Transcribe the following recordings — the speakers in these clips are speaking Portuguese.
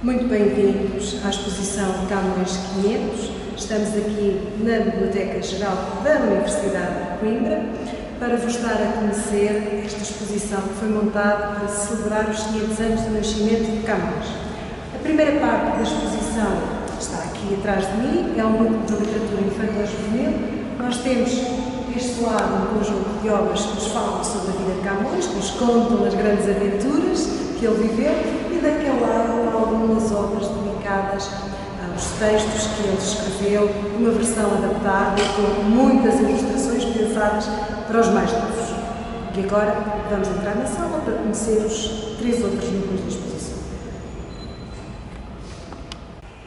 Muito bem-vindos à exposição Camões 500. Estamos aqui na Biblioteca Geral da Universidade de Coimbra para vos dar a conhecer esta exposição que foi montada para celebrar os 500 anos do nascimento de Camões. A primeira parte da exposição está aqui atrás de mim, é um núcleo de literatura infantil juvenil. Nós temos deste lado um conjunto de obras que nos falam sobre a vida de Camões, que nos contam as grandes aventuras que ele viveu, e daquele lado algumas obras dedicadas aos textos que ele escreveu, uma versão adaptada com muitas ilustrações pensadas para os mais novos. E agora vamos entrar na sala para conhecer os 3 outros núcleos da exposição.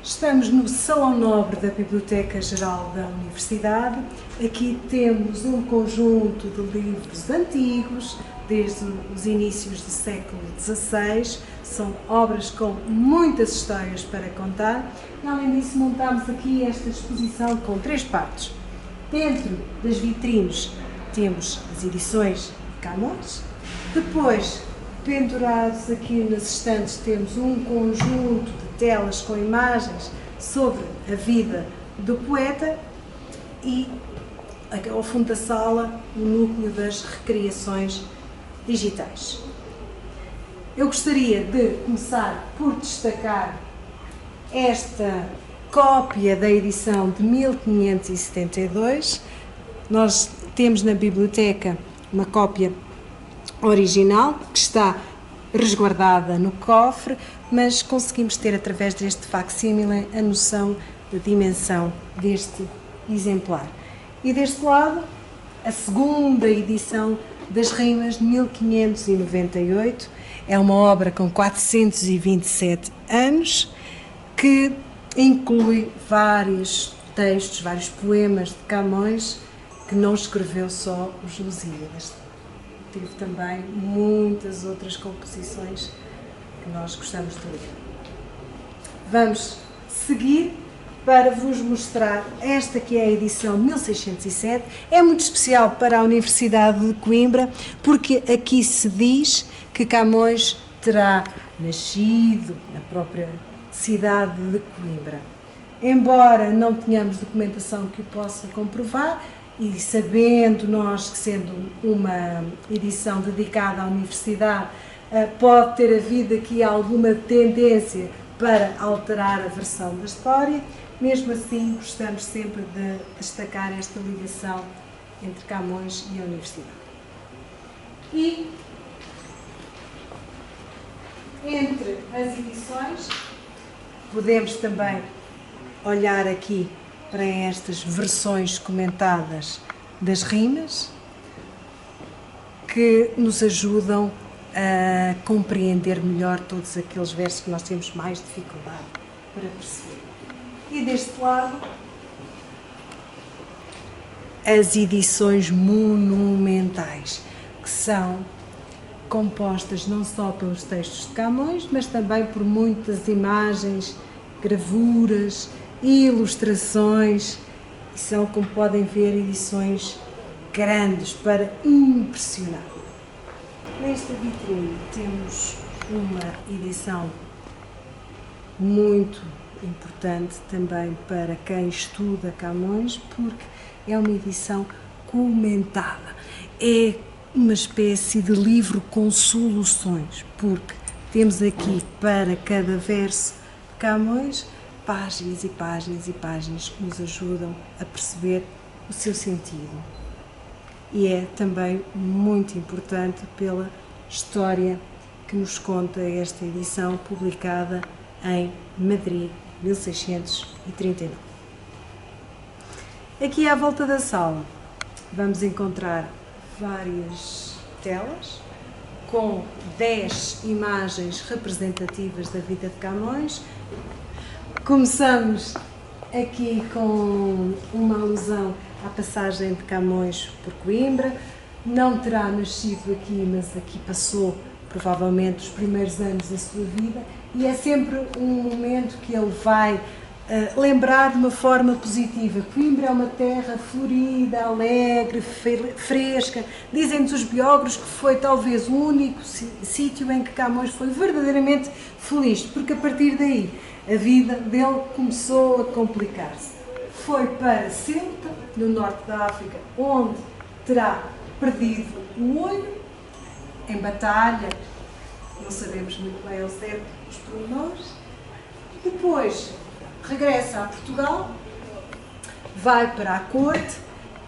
Estamos no Salão Nobre da Biblioteca Geral da Universidade. Aqui temos um conjunto de livros antigos, desde os inícios do século XVI. São obras com muitas histórias para contar. E, além disso, montamos aqui esta exposição com 3 partes. Dentro das vitrines temos as edições de Camões. Depois, pendurados aqui nas estantes, temos um conjunto de telas com imagens sobre a vida do poeta e, ao fundo da sala, o núcleo das recriações digitais. Eu gostaria de começar por destacar esta cópia da edição de 1572. Nós temos na biblioteca uma cópia original que está resguardada no cofre, mas conseguimos ter através deste facsímile a noção da dimensão deste exemplar. E deste lado, a segunda edição das Rimas de 1598, é uma obra com 427 anos, que inclui vários textos, vários poemas de Camões, que não escreveu só os Lusíadas. Teve também muitas outras composições que nós gostamos de ler. Vamos seguir para vos mostrar esta que é a edição 1607. É muito especial para a Universidade de Coimbra, porque aqui se diz que Camões terá nascido na própria cidade de Coimbra. Embora não tenhamos documentação que o possa comprovar, e sabendo nós que, sendo uma edição dedicada à universidade, pode ter havido aqui alguma tendência para alterar a versão da história, mesmo assim gostamos sempre de destacar esta ligação entre Camões e a universidade. E entre as edições podemos também olhar aqui para estas versões comentadas das rimas, que nos ajudam a compreender melhor todos aqueles versos que nós temos mais dificuldade para perceber. E deste lado, as edições monumentais, que são compostas não só pelos textos de Camões, mas também por muitas imagens, gravuras e ilustrações, e são, como podem ver, edições grandes para impressionar. Nesta vitrine temos uma edição muito importante também para quem estuda Camões, porque é uma edição comentada. É uma espécie de livro com soluções, porque temos aqui para cada verso de Camões páginas e páginas e páginas que nos ajudam a perceber o seu sentido. E é também muito importante pela história que nos conta esta edição, publicada em Madrid, 1639. Aqui à volta da sala vamos encontrar várias telas com 10 imagens representativas da vida de Camões. Começamos aqui com uma alusão à passagem de Camões por Coimbra. Não terá nascido aqui, mas aqui passou provavelmente os primeiros anos da sua vida, e é sempre um momento que ele vai lembrar de uma forma positiva. Coimbra é uma terra florida, alegre, fresca. Dizem-nos os biógrafos que foi talvez o único sítio em que Camões foi verdadeiramente feliz, porque a partir daí a vida dele começou a complicar-se. Foi para Ceuta, no norte da África, onde terá perdido o olho em batalha. Não sabemos muito bem ao certo os pormenores. Depois regressa a Portugal, vai para a corte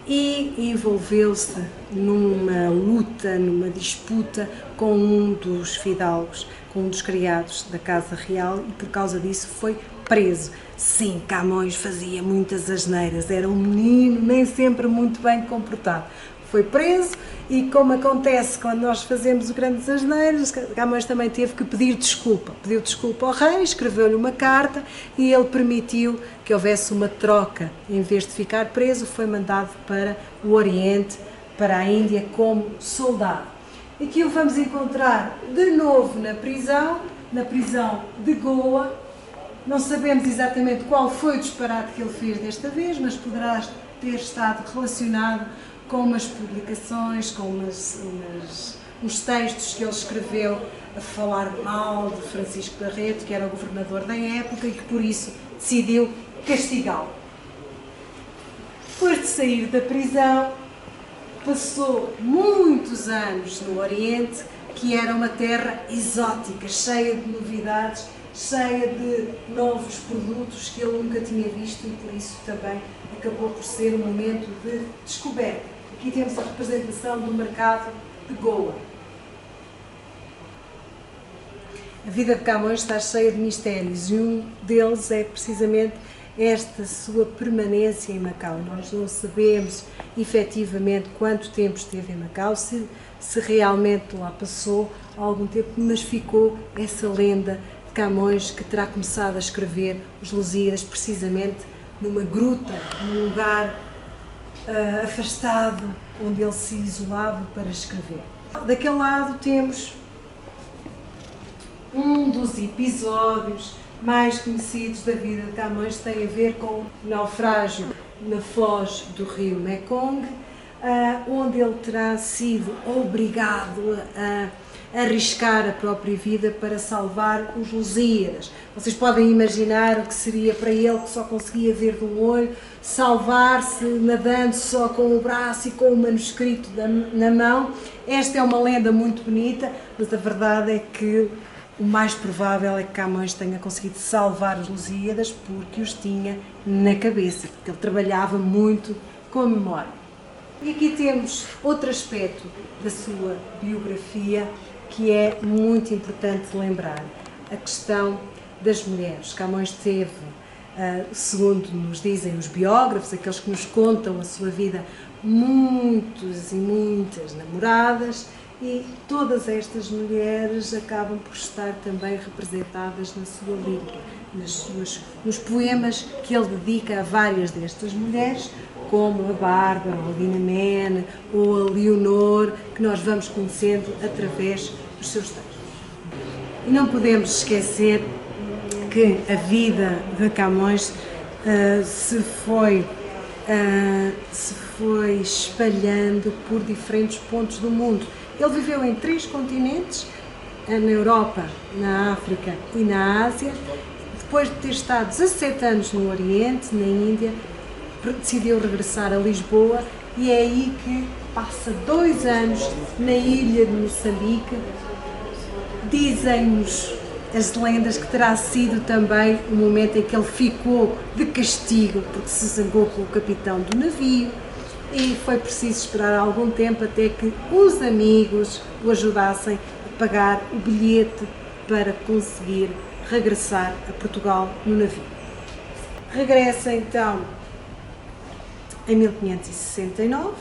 e envolveu-se numa luta, numa disputa com um dos fidalgos, com um dos criados da Casa Real, e por causa disso foi preso. Sim, Camões fazia muitas asneiras, era um menino nem sempre muito bem comportado. Foi preso e, como acontece quando nós fazemos grandes asneiras, Camões também teve que pedir desculpa. Pediu desculpa ao rei, escreveu-lhe uma carta e ele permitiu que houvesse uma troca. Em vez de ficar preso, foi mandado para o Oriente, para a Índia, como soldado. Aqui o vamos encontrar de novo na prisão de Goa. Não sabemos exatamente qual foi o disparate que ele fez desta vez, mas poderá ter estado relacionado com umas publicações, com uns textos que ele escreveu a falar mal de Francisco Barreto, que era o governador da época, e que por isso decidiu castigá-lo. Depois de sair da prisão, passou muitos anos no Oriente, que era uma terra exótica, cheia de novidades, cheia de novos produtos que ele nunca tinha visto, e por isso também acabou por ser um momento de descoberta. Aqui temos a representação do mercado de Goa. A vida de Camões está cheia de mistérios e um deles é precisamente esta sua permanência em Macau. Nós não sabemos efetivamente quanto tempo esteve em Macau, se realmente lá passou algum tempo, mas ficou essa lenda de Camões, que terá começado a escrever os Lusíadas precisamente numa gruta, num lugar afastado, onde ele se isolava para escrever. Daquele lado temos um dos episódios mais conhecidos da vida de Camões, tem a ver com o naufrágio na foz do rio Mekong, onde ele terá sido obrigado a arriscar a própria vida para salvar os Lusíadas. Vocês podem imaginar o que seria para ele, que só conseguia ver de um olho, salvar-se nadando só com o braço e com o manuscrito na mão. Esta é uma lenda muito bonita, mas a verdade é que o mais provável é que Camões tenha conseguido salvar os Lusíadas porque os tinha na cabeça, porque ele trabalhava muito com a memória. E aqui temos outro aspecto da sua biografia que é muito importante lembrar, a questão das mulheres. Camões teve, segundo nos dizem os biógrafos, aqueles que nos contam a sua vida, muitas e muitas namoradas, e todas estas mulheres acabam por estar também representadas na sua lírica, nos poemas que ele dedica a várias destas mulheres, como a Bárbara, ou a Dinamene, ou a Leonor, que nós vamos conhecendo através dos seus textos. E não podemos esquecer que a vida de Camões se foi espalhando por diferentes pontos do mundo. Ele viveu em 3 continentes, na Europa, na África e na Ásia. Depois de ter estado 17 anos no Oriente, na Índia, decidiu regressar a Lisboa e é aí que passa 2 anos na ilha de Moçambique. Dizem-nos as lendas que terá sido também o momento em que ele ficou de castigo porque se zangou com o capitão do navio, e foi preciso esperar algum tempo até que os amigos o ajudassem a pagar o bilhete para conseguir regressar a Portugal no navio. Regressa então em 1569,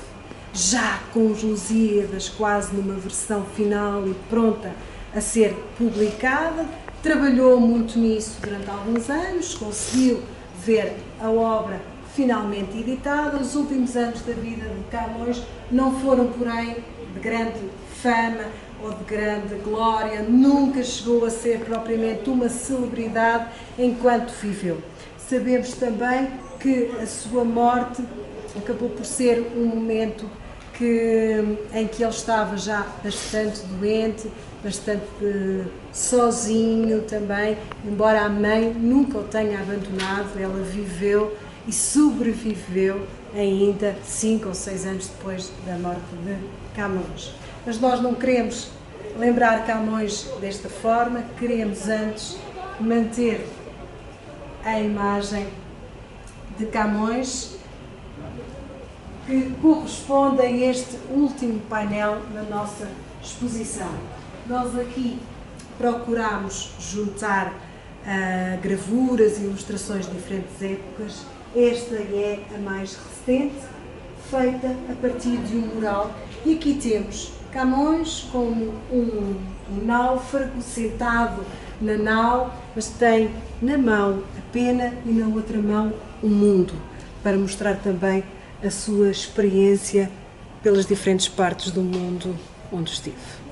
já com os Lusíadas quase numa versão final e pronta a ser publicada. Trabalhou muito nisso durante alguns anos, conseguiu ver a obra finalmente editada. Os últimos anos da vida de Camões não foram, porém, de grande fama ou de grande glória, nunca chegou a ser propriamente uma celebridade enquanto viveu. Sabemos também que a sua morte acabou por ser um momento em que ele estava já bastante doente, bastante sozinho também, embora a mãe nunca o tenha abandonado, ela viveu e sobreviveu ainda 5 ou 6 anos depois da morte de Camões. Mas nós não queremos lembrar Camões desta forma, queremos antes manter a imagem de Camões que corresponde a este último painel na nossa exposição. Nós aqui procuramos juntar gravuras e ilustrações de diferentes épocas. Esta é a mais recente, feita a partir de um mural. E aqui temos Camões como um náufrago sentado na nau, mas tem na mão a pena e na outra mão o mundo, para mostrar também a sua experiência pelas diferentes partes do mundo onde esteve.